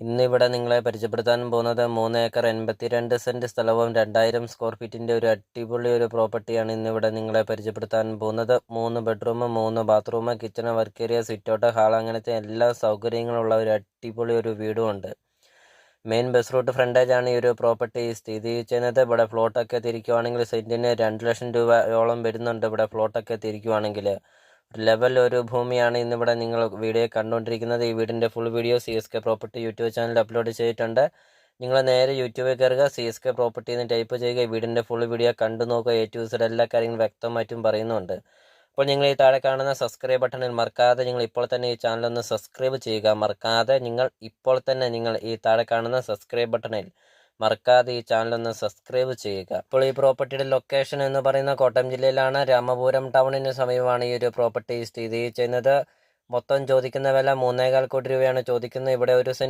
ഇന്നിവിടെ നിങ്ങളെ പരിചയപ്പെടുത്താൻ പോകുന്നത് 3 ഏക്കർ 82 സെൻറ്റ് സ്ഥലവും 2000 സ്ക്വയർ ഫീറ്റിൻ്റെ ഒരു അടിപൊളി ഒരു പ്രോപ്പർട്ടിയാണ് ഇന്നിവിടെ നിങ്ങളെ പരിചയപ്പെടുത്താൻ പോകുന്നത്. 3 bedroom, 3 bathroom, kitchen, work area, sitout, hall അങ്ങനത്തെ എല്ലാ സൗകര്യങ്ങളുള്ള ഒരു അടിപൊളി ഒരു വീടും ഉണ്ട്. മെയിൻ ബസ് റൂട്ട് ഫ്രണ്ടേജ് ആണ് ഈ ഒരു പ്രോപ്പർട്ടി സ്ഥിതി ചെയ്യുന്നത്. ഇവിടെ ഫ്ലോട്ടൊക്കെ തിരിക്കുവാണെങ്കിൽ സെൻറ്റിന് 2 ലക്ഷം രൂപയോളം വരുന്നുണ്ട്. ഇവിടെ ഫ്ലോട്ടൊക്കെ തിരിക്കുവാണെങ്കിൽ ലെവൽ ഒരു ഭൂമിയാണ് ഇന്നിവിടെ നിങ്ങൾ വീഡിയോ കണ്ടുകൊണ്ടിരിക്കുന്നത്. ഈ വീടിൻ്റെ full video CSK property YouTube channel upload ചെയ്തിട്ടുണ്ട്. നിങ്ങൾ നേരെ യൂട്യൂബിൽ കയറുക, CSK പ്രോപ്പർട്ടി എന്ന് ടൈപ്പ് ചെയ്യുക. ഈ വീടിൻ്റെ ഫുൾ വീഡിയോ കണ്ടു നോക്കുക. A to Z എല്ലാ കാര്യങ്ങളും വ്യക്തമായിട്ടും പറയുന്നുണ്ട്. അപ്പോൾ നിങ്ങൾ ഈ താഴെ കാണുന്ന സബ്സ്ക്രൈബ് ബട്ടണിൽ മറക്കാതെ നിങ്ങൾ ഇപ്പോൾ തന്നെ ഈ ചാനൽ ഒന്ന് സബ്സ്ക്രൈബ് ചെയ്യുക. മറക്കാതെ നിങ്ങൾ ഇപ്പോൾ തന്നെ നിങ്ങൾ ഈ താഴെ കാണുന്ന സബ്സ്ക്രൈബ് ബട്ടണിൽ മറക്കാതെ ഈ ചാനൽ ഒന്ന് സബ്സ്ക്രൈബ് ചെയ്യുക. ഇപ്പോൾ ഈ പ്രോപ്പർട്ടിയുടെ ലൊക്കേഷൻ എന്ന് പറയുന്ന കോട്ടയം ജില്ലയിലാണ്. രാമപുരം ടൗണിന് സമീപമാണ് ഈ ഒരു പ്രോപ്പർട്ടി സ്ഥിതി ചെയ്യുന്നത്. മൊത്തം ചോദിക്കുന്ന വില 3.25 കോടി രൂപയാണ് ചോദിക്കുന്നത്. ഇവിടെ ഒരു